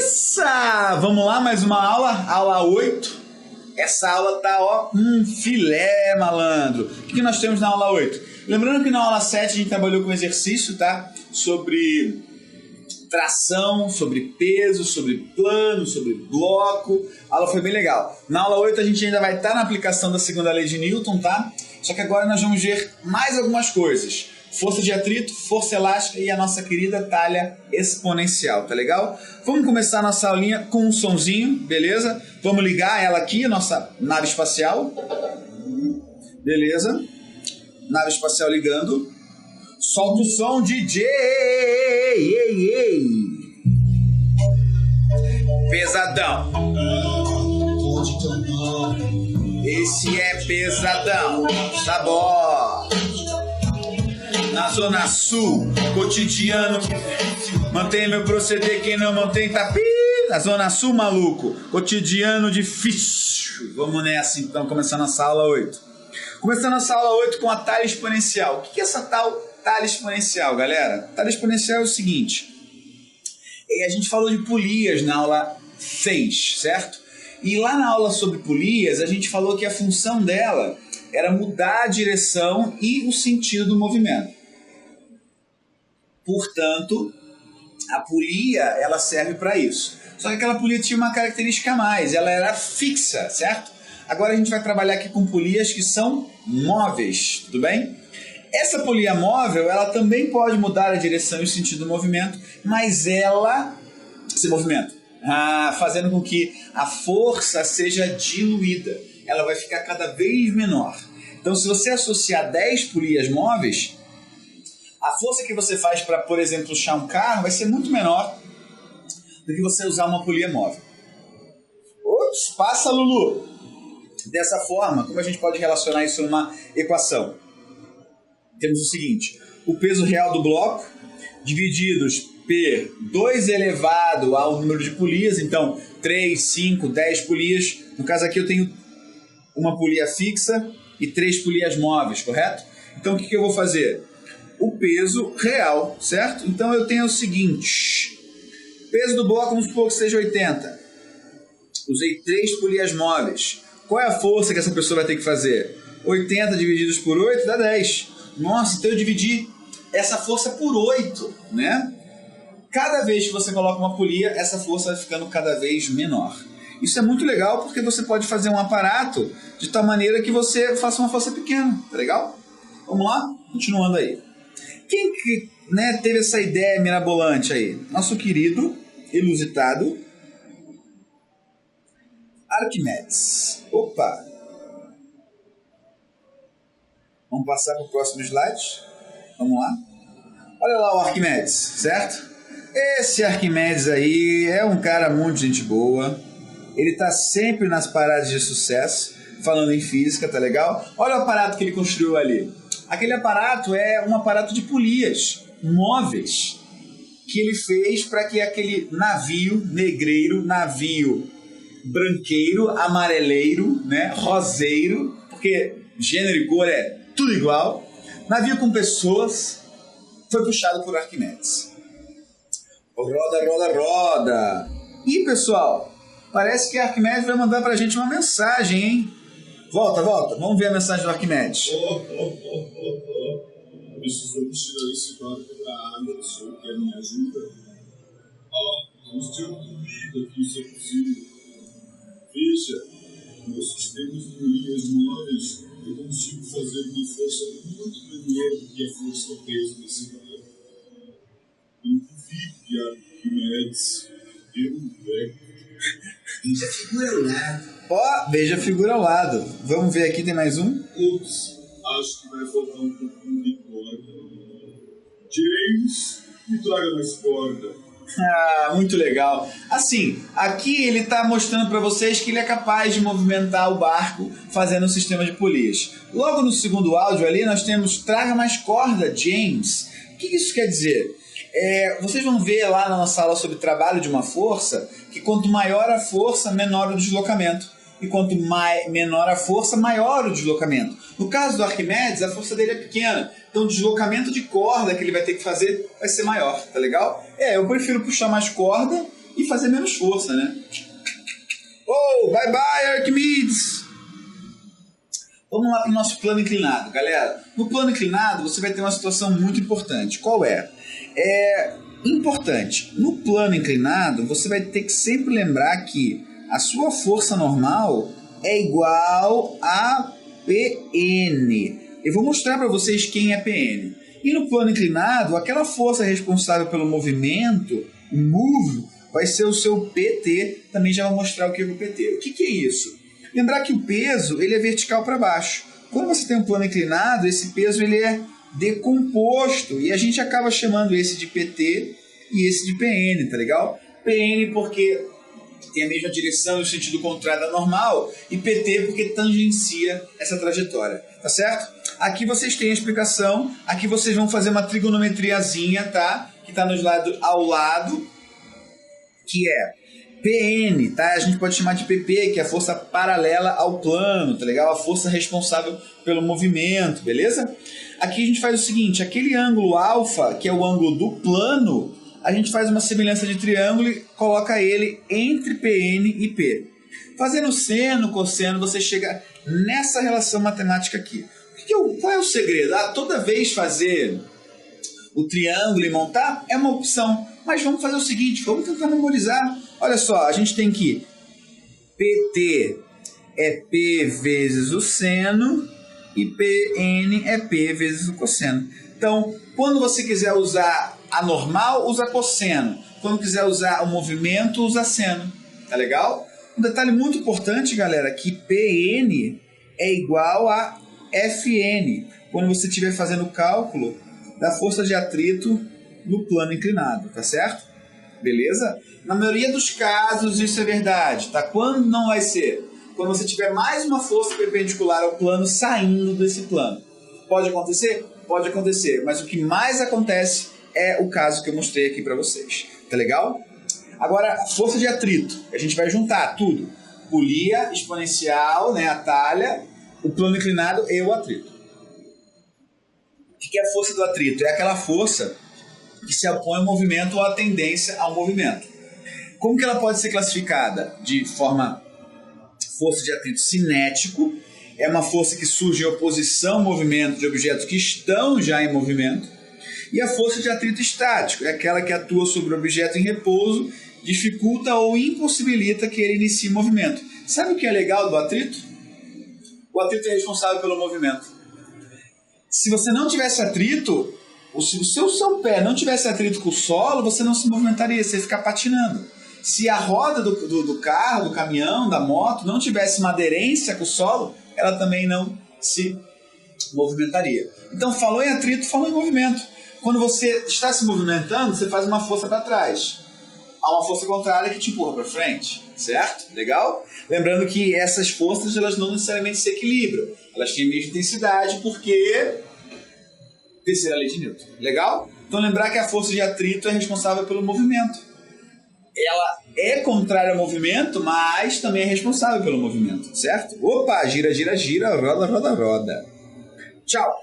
Beleza! Vamos lá, mais uma aula 8. Essa aula tá, ó, filé, malandro. O que nós temos na aula 8? Lembrando que na aula 7 a gente trabalhou com exercício, tá? Sobre tração, sobre peso, sobre plano, sobre bloco. A aula foi bem legal. Na aula 8 a gente ainda vai estar na aplicação da segunda lei de Newton, tá? Só que agora nós vamos ver mais algumas coisas. Força de atrito, força elástica e a nossa querida talha exponencial, tá legal? Vamos começar a nossa aulinha com um sonzinho, beleza? Vamos ligar ela aqui, nossa nave espacial. Beleza? Nave espacial ligando. Solta o som, DJ! Pesadão. Esse é pesadão. Sabor. Na Zona Sul, cotidiano. Mantém meu proceder, quem não mantém tá pi. Na Zona Sul, maluco. Cotidiano difícil. Vamos nessa então, começando essa aula 8. Começando essa aula 8 com a talha exponencial. O que é essa tal talha exponencial, galera? Talha exponencial é o seguinte. A gente falou de polias na aula 6, certo? E lá na aula sobre polias, a gente falou que a função dela era mudar a direção e o sentido do movimento. Portanto, a polia, ela serve para isso. Só que aquela polia tinha uma característica a mais, ela era fixa, certo? Agora a gente vai trabalhar aqui com polias que são móveis, tudo bem? Essa polia móvel, ela também pode mudar a direção e o sentido do movimento, mas ela se movimenta, fazendo com que a força seja diluída. Ela vai ficar cada vez menor. Então, se você associar 10 polias móveis, a força que você faz para, por exemplo, puxar um carro vai ser muito menor do que você usar uma polia móvel. Ops, passa, Lulu! Dessa forma, como a gente pode relacionar isso numa equação? Temos o seguinte, o peso real do bloco divididos por 2 elevado ao número de polias, então 3, 5, 10 polias. No caso aqui eu tenho uma polia fixa e 3 polias móveis, correto? Então o que eu vou fazer? O peso real, certo? Então eu tenho o seguinte, peso do bloco, vamos supor que seja 80. Usei 3 polias móveis. Qual é a força que essa pessoa vai ter que fazer? 80 divididos por 8 dá 10. Nossa, então eu dividi essa força por 8, né? Cada vez que você coloca uma polia, essa força vai ficando cada vez menor. Isso é muito legal porque você pode fazer um aparato de tal maneira que você faça uma força pequena, tá legal? Vamos lá? Continuando aí. Quem que, teve essa ideia mirabolante aí? Nosso querido, ilusitado, Arquimedes. Opa! Vamos passar para o próximo slide? Vamos lá? Olha lá o Arquimedes, certo? Esse Arquimedes aí é um cara muito gente boa. Ele está sempre nas paradas de sucesso, falando em física, tá legal? Olha o aparato que ele construiu ali. Aquele aparato é um aparato de polias móveis que ele fez para que aquele navio negreiro, navio branqueiro, amareleiro, roseiro, porque gênero e cor é tudo igual, navio com pessoas, foi puxado por Arquimedes. Roda, roda, roda. E pessoal, parece que Arquimedes vai mandar pra gente uma mensagem, hein? Volta, vamos ver a mensagem do Arquimedes. Precisamos tirar esse barco da água, o senhor quer me ajuda? Mas eu duvido que isso é possível. Veja, meu sistema de polias móveis, eu consigo fazer uma força muito menor do que a força peso desse barco. Não duvido que Arquimedes deu um breco. Veja a figura ao lado. Veja a figura ao lado. Vamos ver aqui, tem mais um? Ups, acho que vai faltar um pouquinho de corda. James, me traga mais corda. Muito legal. Assim, aqui ele está mostrando para vocês que ele é capaz de movimentar o barco fazendo um sistema de polias. Logo no segundo áudio ali nós temos traga mais corda, James. O que isso quer dizer? Vocês vão ver lá na nossa aula sobre trabalho de uma força que quanto maior a força, menor o deslocamento. E quanto menor a força, maior o deslocamento. No caso do Arquimedes, a força dele é pequena. Então o deslocamento de corda que ele vai ter que fazer vai ser maior, tá legal? Eu prefiro puxar mais corda e fazer menos força, né? Oh, bye bye, Arquimedes! Vamos lá para o nosso plano inclinado, galera. No plano inclinado, você vai ter uma situação muito importante. Qual é? É importante. No plano inclinado, você vai ter que sempre lembrar que a sua força normal é igual a PN. Eu vou mostrar para vocês quem é PN. E no plano inclinado, aquela força responsável pelo movimento, o move, vai ser o seu PT. Também já vou mostrar o que é o PT. O que é isso? Lembrar que o peso ele é vertical para baixo. Quando você tem um plano inclinado, esse peso ele é decomposto. E a gente acaba chamando esse de PT e esse de PN, tá legal? PN porque tem a mesma direção no sentido contrário da normal, e PT porque tangencia essa trajetória, tá certo? Aqui vocês têm a explicação, aqui vocês vão fazer uma trigonometriazinha, tá? Que está nos lados ao lado, que é PN, tá? A gente pode chamar de PP, que é a força paralela ao plano, tá legal? A força responsável pelo movimento, beleza? Aqui a gente faz o seguinte, aquele ângulo alfa, que é o ângulo do plano, a gente faz uma semelhança de triângulo e coloca ele entre PN e P. Fazendo seno, cosseno, você chega nessa relação matemática aqui. Qual é o segredo? Toda vez fazer o triângulo e montar é uma opção. Mas vamos fazer o seguinte, vamos tentar memorizar. Olha só, a gente tem que PT é P vezes o seno e PN é P vezes o cosseno. Então, quando você quiser usar a normal, usa cosseno. Quando quiser usar o movimento, usa seno. Tá legal? Um detalhe muito importante, galera, que PN é igual a FN. Quando você estiver fazendo o cálculo da força de atrito no plano inclinado, tá certo? Beleza? Na maioria dos casos isso é verdade, tá? Quando não vai ser? Quando você tiver mais uma força perpendicular ao plano saindo desse plano. Pode acontecer? Pode acontecer, mas o que mais acontece é o caso que eu mostrei aqui para vocês. Tá legal? Agora, força de atrito. A gente vai juntar tudo. Polia, exponencial, né, a talha, o plano inclinado e o atrito. O que é a força do atrito? É aquela força que se opõe ao movimento ou à tendência ao movimento. Como que ela pode ser classificada? De forma força de atrito cinético, é uma força que surge em oposição ao movimento de objetos que estão já em movimento. E a força de atrito estático é aquela que atua sobre o objeto em repouso, dificulta ou impossibilita que ele inicie o movimento. Sabe o que é legal do atrito? O atrito é responsável pelo movimento. Se você não tivesse atrito, se o seu pé não tivesse atrito com o solo, você não se movimentaria, você ia ficar patinando. Se a roda do carro, do caminhão, da moto não tivesse uma aderência com o solo, ela também não se movimentaria. Então, falou em atrito, falou em movimento. Quando você está se movimentando, você faz uma força para trás. Há uma força contrária que te empurra para frente, certo? Legal? Lembrando que essas forças elas não necessariamente se equilibram. Elas têm a mesma intensidade porque... terceira lei de Newton. Legal? Então lembrar que a força de atrito é responsável pelo movimento. Ela é contrária ao movimento, mas também é responsável pelo movimento, certo? Opa, gira, gira, gira, roda, roda, roda. Tchau.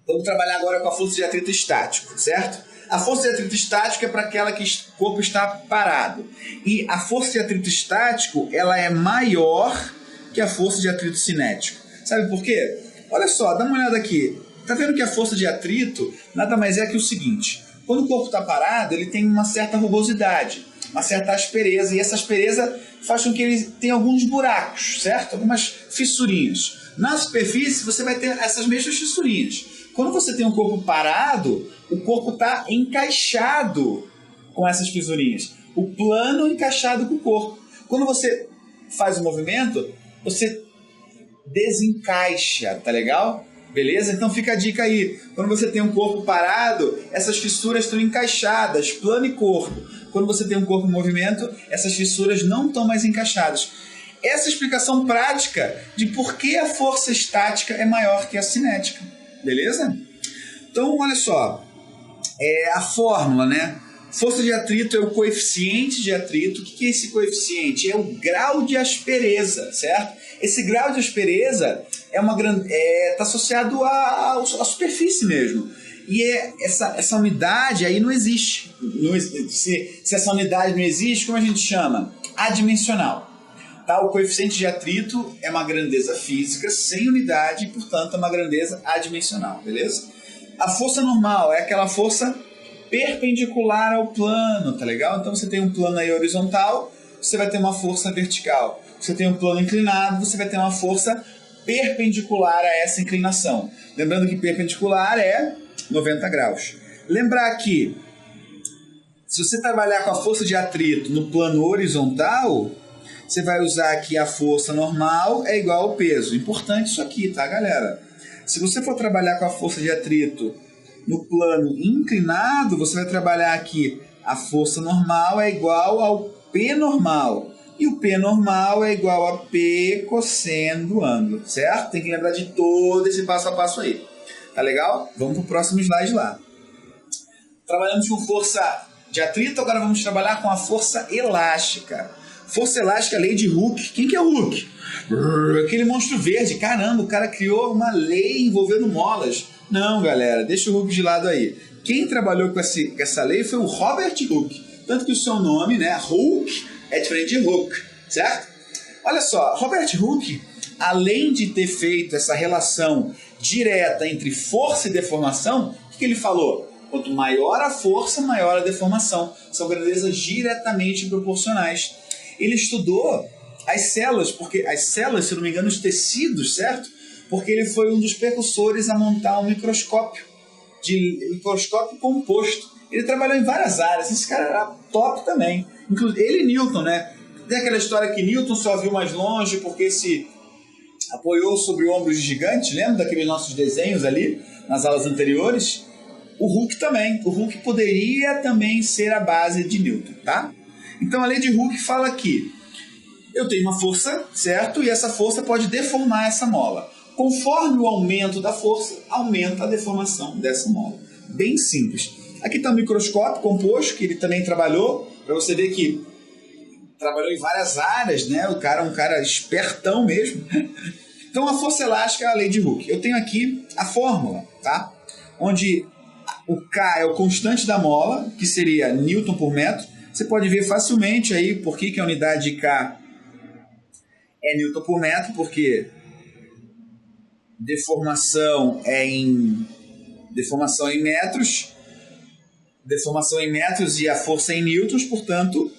Vamos trabalhar agora com a força de atrito estático, certo? A força de atrito estático é para aquela que o corpo está parado. E a força de atrito estático, ela é maior que a força de atrito cinético. Sabe por quê? Olha só, dá uma olhada aqui. Tá vendo que a força de atrito nada mais é que o seguinte. Quando o corpo está parado, ele tem uma certa rugosidade, uma certa aspereza. E essa aspereza faz com que ele tenha alguns buracos, certo? Algumas fissurinhas. Na superfície, você vai ter essas mesmas fissurinhas. Quando você tem um corpo parado, o corpo está encaixado com essas fissurinhas. O plano encaixado com o corpo. Quando você faz o movimento, você desencaixa, tá legal? Beleza? Então fica a dica aí. Quando você tem um corpo parado, essas fissuras estão encaixadas, plano e corpo. Quando você tem um corpo em movimento, essas fissuras não estão mais encaixadas. Essa é a explicação prática de por que a força estática é maior que a cinética. Beleza? Então, olha só. A fórmula, né? Força de atrito é o coeficiente de atrito. O que é esse coeficiente? É o grau de aspereza, certo? Esse grau de aspereza está associado à superfície mesmo. E essa unidade aí não existe. Se essa unidade não existe, como a gente chama? Adimensional. Tá? O coeficiente de atrito é uma grandeza física sem unidade e, portanto, é uma grandeza adimensional, beleza? A força normal é aquela força perpendicular ao plano, tá legal? Então você tem um plano aí horizontal, você vai ter uma força vertical. Você tem um plano inclinado, você vai ter uma força perpendicular a essa inclinação. Lembrando que perpendicular é 90 graus. Lembrar que se você trabalhar com a força de atrito no plano horizontal, você vai usar aqui a força normal é igual ao peso. Importante isso aqui, tá, galera? Se você for trabalhar com a força de atrito no plano inclinado, você vai trabalhar aqui a força normal é igual ao P normal. E o P normal é igual a P cosseno do ângulo, certo? Tem que lembrar de todo esse passo a passo aí. Tá legal? Vamos para o próximo slide lá. Trabalhamos com força de atrito, agora vamos trabalhar com a força elástica. Força elástica, lei de Hooke. Quem que é o Hooke? Aquele monstro verde. Caramba, o cara criou uma lei envolvendo molas. Não, galera, deixa o Hooke de lado aí. Quem trabalhou com essa lei foi o Robert Hooke. Tanto que o seu nome, né, Hooke, é diferente de Hooke, certo? Olha só, Robert Hooke, além de ter feito essa relação direta entre força e deformação, o que ele falou? Quanto maior a força, maior a deformação. São grandezas diretamente proporcionais. Ele estudou as células, porque as células, se não me engano, os tecidos, certo? Porque ele foi um dos precursores a montar um microscópio composto. Ele trabalhou em várias áreas, esse cara era top também. Inclusive, ele e Newton, né? Tem aquela história que Newton só viu mais longe porque se apoiou sobre ombros gigantes, lembra daqueles nossos desenhos ali, nas aulas anteriores? O Hooke também. O Hooke poderia também ser a base de Newton, tá? Então a lei de Hooke fala que eu tenho uma força, certo? E essa força pode deformar essa mola. Conforme o aumento da força, aumenta a deformação dessa mola. Bem simples. Aqui está o microscópio composto, que ele também trabalhou, para você ver que trabalhou em várias áreas, né? O cara é um cara espertão mesmo. Então a força elástica é a lei de Hooke. Eu tenho aqui a fórmula, tá? Onde o K é o constante da mola, que seria Newton por metro. Você pode ver facilmente aí por que a unidade de K é Newton por metro, porque deformação em metros, e a força em newtons, portanto,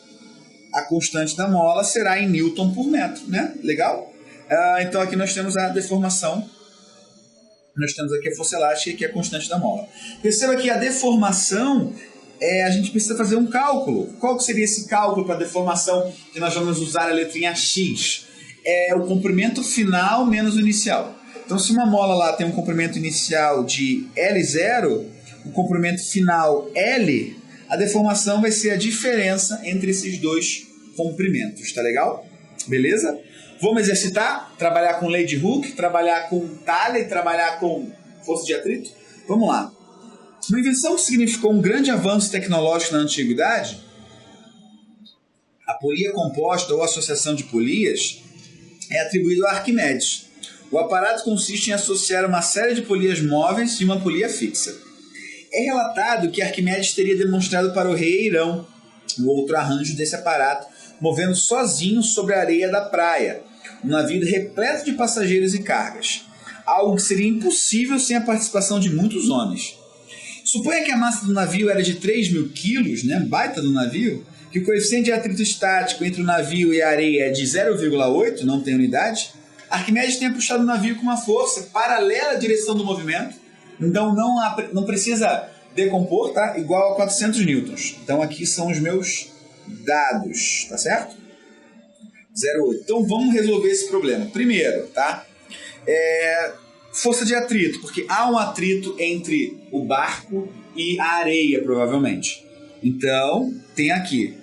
a constante da mola será em Newton por metro, né? Legal? Então aqui nós temos a deformação, nós temos aqui a força elástica e aqui a constante da mola. Perceba que a deformação, a gente precisa fazer um cálculo. Qual que seria esse cálculo para a deformação que nós vamos usar a letrinha X? É o comprimento final menos o inicial. Então, se uma mola lá tem um comprimento inicial de L0, o comprimento final L, a deformação vai ser a diferença entre esses dois comprimentos, tá legal? Beleza? Vamos exercitar? Trabalhar com lei de Hooke, trabalhar com talha e trabalhar com força de atrito? Vamos lá. Uma invenção que significou um grande avanço tecnológico na antiguidade, a polia composta ou associação de polias, é atribuído a Arquimedes. O aparato consiste em associar uma série de polias móveis e uma polia fixa. É relatado que Arquimedes teria demonstrado para o rei Eirão o outro arranjo desse aparato, movendo sozinho sobre a areia da praia, um navio repleto de passageiros e cargas, algo que seria impossível sem a participação de muitos homens. Suponha que a massa do navio era de 3.000 quilos, né? Baita do navio, que o coeficiente de atrito estático entre o navio e a areia é de 0,8, não tem unidade. Arquimedes tenha puxado o navio com uma força paralela à direção do movimento, então não precisa decompor, tá? Igual a 400 newtons. Então aqui são os meus dados, tá certo? 0,8. Então vamos resolver esse problema. Primeiro, tá? Força de atrito, porque há um atrito entre o barco e a areia, provavelmente. Então, tem aqui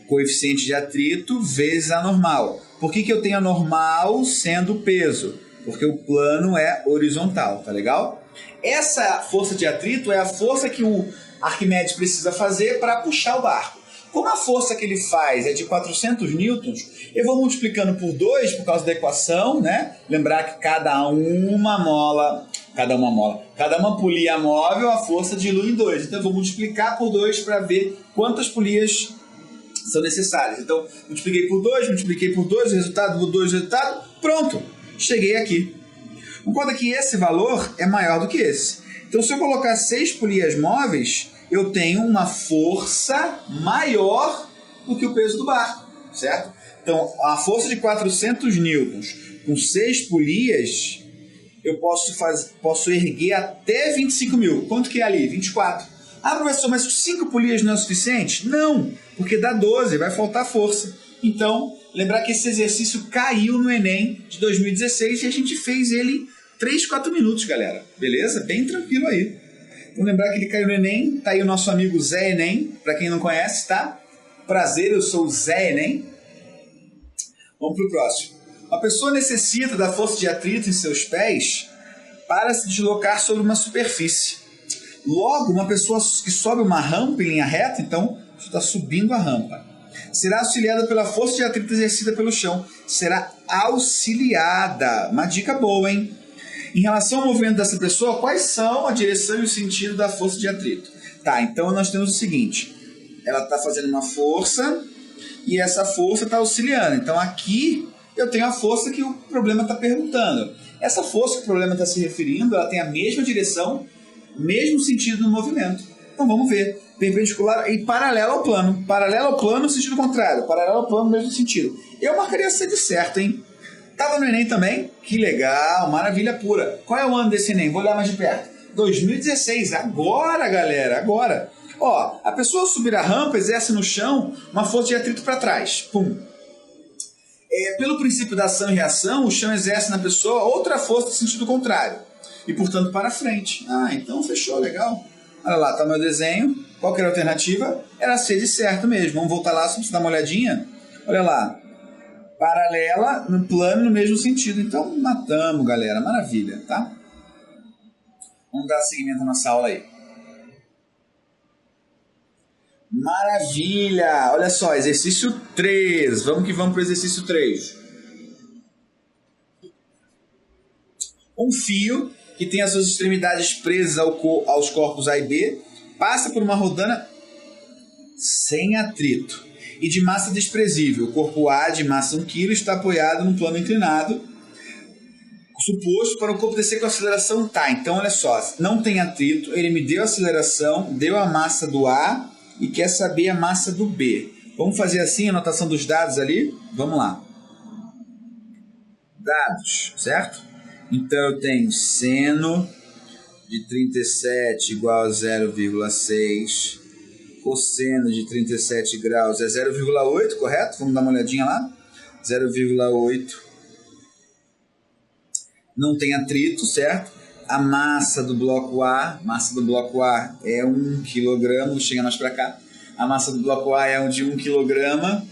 coeficiente de atrito vezes a normal. Por que eu tenho a normal sendo peso? Porque o plano é horizontal, tá legal? Essa força de atrito é a força que o Arquimedes precisa fazer para puxar o barco. Como a força que ele faz é de 400 newtons, eu vou multiplicando por 2 por causa da equação, né? Lembrar que cada uma mola Cada uma mola. Cada uma polia móvel, a força dilui em 2. Então eu vou multiplicar por 2 para ver quantas polias são necessárias. Então, multipliquei por 2, resultado, pronto. Cheguei aqui. Conta que esse valor é maior do que esse. Então, se eu colocar 6 polias móveis, eu tenho uma força maior do que o peso do barco, certo? Então, a força de 400 newtons com 6 polias, eu posso erguer até 25 mil. Quanto que é ali? 24. Ah, professor, mas 5 polias não é o suficiente? Não, porque dá 12, vai faltar força. Então, lembrar que esse exercício caiu no Enem de 2016 e a gente fez ele 3, 4 minutos, galera. Beleza? Bem tranquilo aí. Então, lembrar que ele caiu no Enem. Tá aí o nosso amigo Zé Enem, para quem não conhece, tá? Prazer, eu sou o Zé Enem. Vamos pro próximo. Uma pessoa necessita da força de atrito em seus pés para se deslocar sobre uma superfície. Logo, uma pessoa que sobe uma rampa em linha reta, então, você está subindo a rampa, será auxiliada pela força de atrito exercida pelo chão. Será auxiliada. Uma dica boa, hein? Em relação ao movimento dessa pessoa, quais são a direção e o sentido da força de atrito? Tá, então nós temos o seguinte. Ela está fazendo uma força e essa força está auxiliando. Então aqui eu tenho a força que o problema está perguntando. Essa força que o problema está se referindo, ela tem a mesma direção, mesmo sentido no movimento. Então vamos ver. Perpendicular e paralela ao plano. Paralela ao plano no sentido contrário. Paralela ao plano no mesmo sentido. Eu marcaria C de certo, hein? Tava no Enem também? Que legal, maravilha pura. Qual é o ano desse Enem? Vou olhar mais de perto. 2016, agora, galera, agora. Ó, a pessoa ao subir a rampa exerce no chão uma força de atrito para trás. Pum. Pelo princípio da ação e reação, o chão exerce na pessoa outra força no sentido contrário. E, portanto, para frente. Ah, então fechou, legal. Olha lá, tá o meu desenho. Qual que era a alternativa? Era C de certo mesmo. Vamos voltar lá, só para você dar uma olhadinha. Olha lá. Paralela, no plano, no mesmo sentido. Então, matamos, galera. Maravilha, tá? Vamos dar seguimento à nossa aula aí. Maravilha! Olha só, exercício 3. Vamos que vamos para o exercício 3. Um fio que tem as suas extremidades presas aos corpos A e B passa por uma rodana sem atrito e de massa desprezível. O corpo A, de massa 1 kg, está apoiado num plano inclinado, suposto para o corpo descer com aceleração tá. Então, olha só, não tem atrito, ele me deu a aceleração, deu a massa do A e quer saber a massa do B. Vamos fazer assim a anotação dos dados ali? Vamos lá. Dados, certo? Então, eu tenho seno de 37 igual a 0,6. Cosseno de 37 graus é 0,8, correto? Vamos dar uma olhadinha lá. 0,8. Não tem atrito, certo? A massa do bloco A é 1 kg. Vou chegar mais para cá. A massa do bloco A é de 1 kg.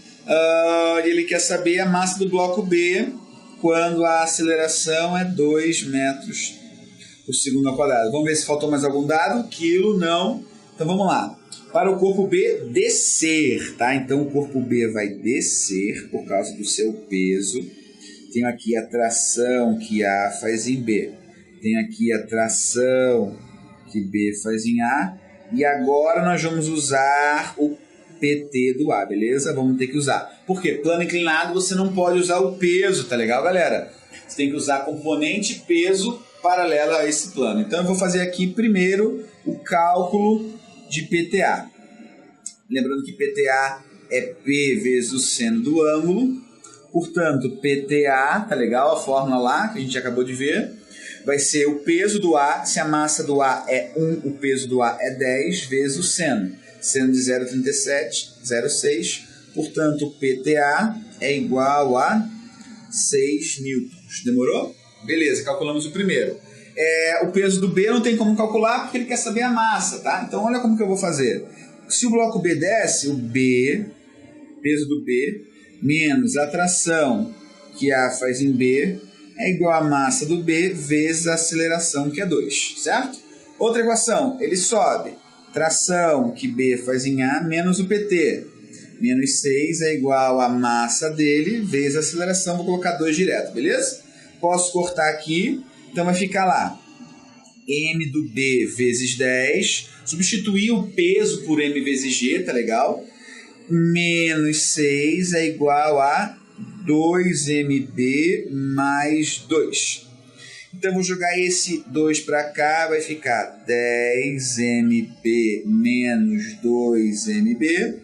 Ele quer saber a massa do bloco B quando a aceleração é 2 metros por segundo ao quadrado. Vamos ver se faltou mais algum dado. Quilo, não. Então vamos lá. Para o corpo B descer, tá? Então o corpo B vai descer por causa do seu peso. Tenho aqui a tração que A faz em B. Tenho aqui a tração que B faz em A. E agora nós vamos usar o PT do A, beleza? Vamos ter que usar. Por quê? Plano inclinado você não pode usar o peso, tá legal, galera? Você tem que usar componente peso paralelo a esse plano. Então eu vou fazer aqui primeiro o cálculo de PTA. Lembrando que PTA é P vezes o seno do ângulo. Portanto, PTA, tá legal? A fórmula lá que a gente acabou de ver. Vai ser o peso do A. Se a massa do A é 1, o peso do A é 10 vezes o seno. Seno de 0,37, 0,6. Portanto, PTA é igual a 6 newtons. Demorou? Beleza, calculamos o primeiro. O peso do B não tem como calcular porque ele quer saber a massa, tá? Então, olha como que eu vou fazer. Se o bloco B desce, o B, peso do B, menos a tração que A faz em B, é igual a massa do B vezes a aceleração, que é 2, certo? Outra equação, ele sobe. Tração que B faz em A menos o PT. Menos 6 é igual a massa dele vezes a aceleração. Vou colocar 2 direto, beleza? Posso cortar aqui. Então vai ficar lá M do B vezes 10, substituir o peso por M vezes G, tá legal? Menos 6 é igual a 2MB mais 2. Então, vou jogar esse 2 para cá, vai ficar 10MB menos 2MB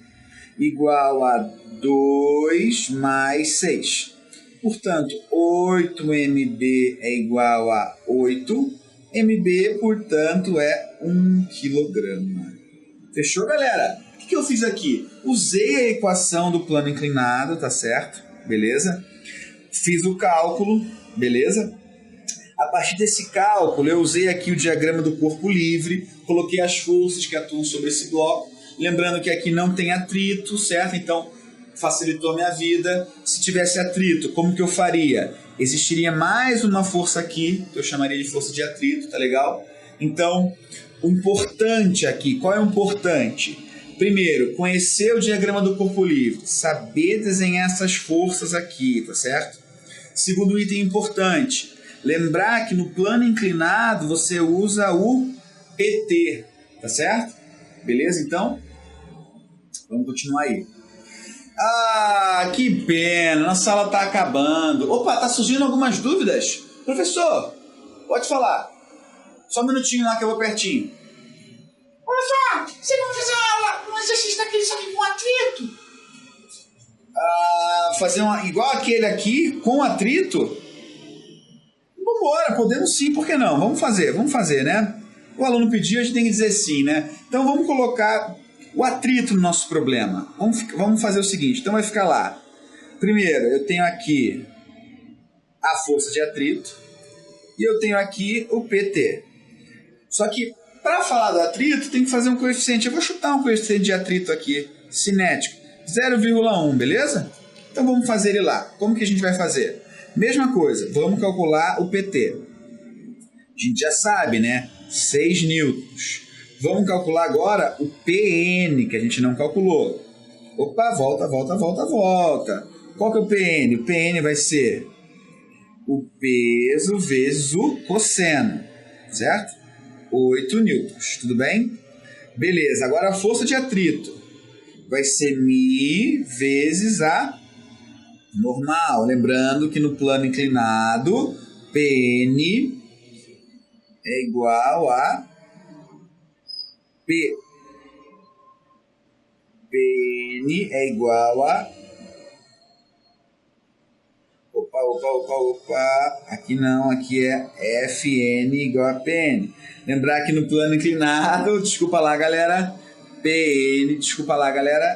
igual a 2 mais 6. Portanto, 8MB é igual a 8MB, portanto, é 1 quilograma. Fechou, galera? O que eu fiz aqui? Usei a equação do plano inclinado, tá certo? Beleza? Fiz o cálculo, beleza? A partir desse cálculo, eu usei aqui o diagrama do corpo livre, coloquei as forças que atuam sobre esse bloco, lembrando que aqui não tem atrito, certo? Então, facilitou a minha vida. Se tivesse atrito, como que eu faria? Existiria mais uma força aqui, que eu chamaria de força de atrito, tá legal? Então, o importante aqui, qual é o importante? Primeiro, conhecer o diagrama do corpo livre, saber desenhar essas forças aqui, tá certo? Segundo item importante, lembrar que no plano inclinado você usa o PT, tá certo? Beleza? Então, vamos continuar aí. Ah, que pena, nossa sala tá acabando. Opa, tá surgindo algumas dúvidas? Professor, pode falar. Só um minutinho lá que eu vou pertinho. Professor, você não vai fazer uma aula, um exercício daquele só com atrito? Fazer igual aquele aqui, com atrito? Vambora, podemos sim, por que não? Vamos fazer, né? O aluno pediu, a gente tem que dizer sim, né? Então vamos colocar o atrito no nosso problema. Vamos fazer o seguinte, então vai ficar lá. Primeiro, eu tenho aqui a força de atrito e eu tenho aqui o PT. Só que para falar do atrito, tem que fazer um coeficiente. Eu vou chutar um coeficiente de atrito aqui, cinético, 0,1, beleza? Então vamos fazer ele lá. Como que a gente vai fazer? Mesma coisa, vamos calcular o PT. A gente já sabe, né? 6 newtons. Vamos calcular agora o PN, que a gente não calculou. Opa, volta. Qual que é o PN? O PN vai ser o peso vezes o cosseno, certo? 8 newtons, tudo bem? Beleza, agora a força de atrito vai ser μ vezes a normal. Lembrando que no plano inclinado, PN é igual a P. PN é igual a... Opa. Aqui não, aqui é FN igual a PN. Lembrar que no plano inclinado, desculpa lá, galera, PN,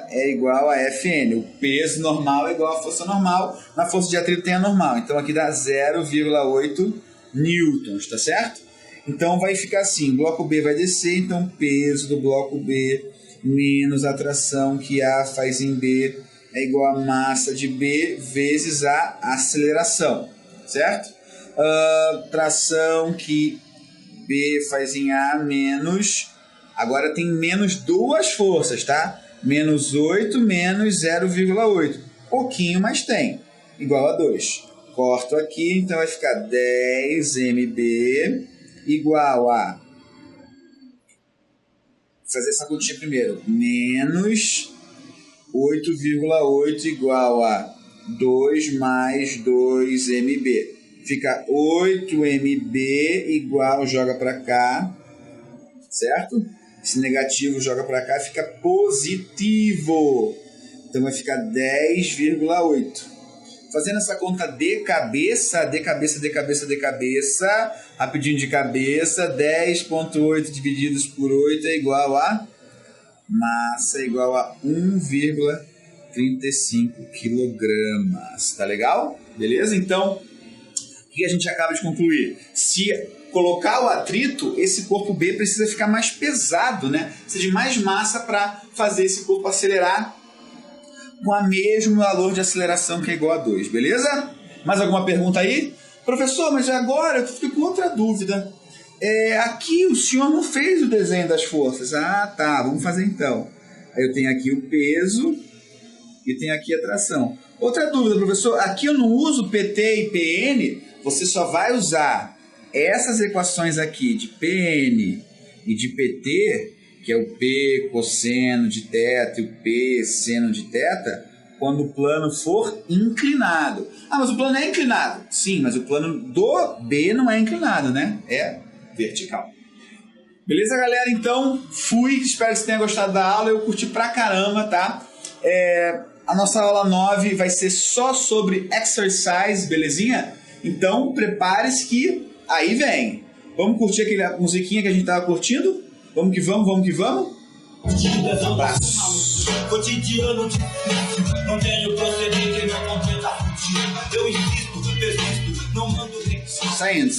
é igual a FN. O peso normal é igual à força normal. Na força de atrito tem a normal. Então aqui dá 0,8 newtons, tá certo? Então vai ficar assim, o bloco B vai descer, então o peso do bloco B menos a tração que A faz em B é igual a massa de B vezes a aceleração, certo? Tração que B faz em A menos... Agora tem menos duas forças, tá? Menos 8 menos 0,8. Pouquinho, mas tem. Igual a 2. Corto aqui, então vai ficar 10 MB igual a... Vou fazer essa continha primeiro. Menos 8,8 igual a 2 mais 2 MB. Fica 8 MB igual, joga para cá, certo? Esse negativo joga para cá, fica positivo. Então vai ficar 10,8. Fazendo essa conta de cabeça, rapidinho de cabeça, 10,8 divididos por 8 é igual a... Massa é igual a 1,35 quilogramas. Tá legal? Beleza? Então, o que a gente acaba de concluir? Se colocar o atrito, esse corpo B precisa ficar mais pesado, né? Precisa de mais massa para fazer esse corpo acelerar com o mesmo valor de aceleração que é igual a 2, beleza? Mais alguma pergunta aí? Professor, mas agora eu fico com outra dúvida. Aqui o senhor não fez o desenho das forças. Ah, tá, vamos fazer então. Aí eu tenho aqui o peso e tenho aqui a tração. Outra dúvida, professor, aqui eu não uso PT e PN, você só vai usar essas equações aqui de PN e de PT, que é o P cosseno de θ e o P seno de θ, quando o plano for inclinado. Ah, mas o plano é inclinado. Sim, mas o plano do B não é inclinado, né? É vertical. Beleza, galera? Então, fui. Espero que você tenha gostado da aula. Eu curti pra caramba, tá? A nossa aula 9 vai ser só sobre exercise, belezinha? Então, prepare-se que aí vem. Vamos curtir aquela musiquinha que a gente tava curtindo? Vamos que vamos, vamos que vamos? Um abraço. Cotidiano difícil, não tenho procedente, não contenta a rotina. Eu insisto, persisto, não mando nem. Saindo.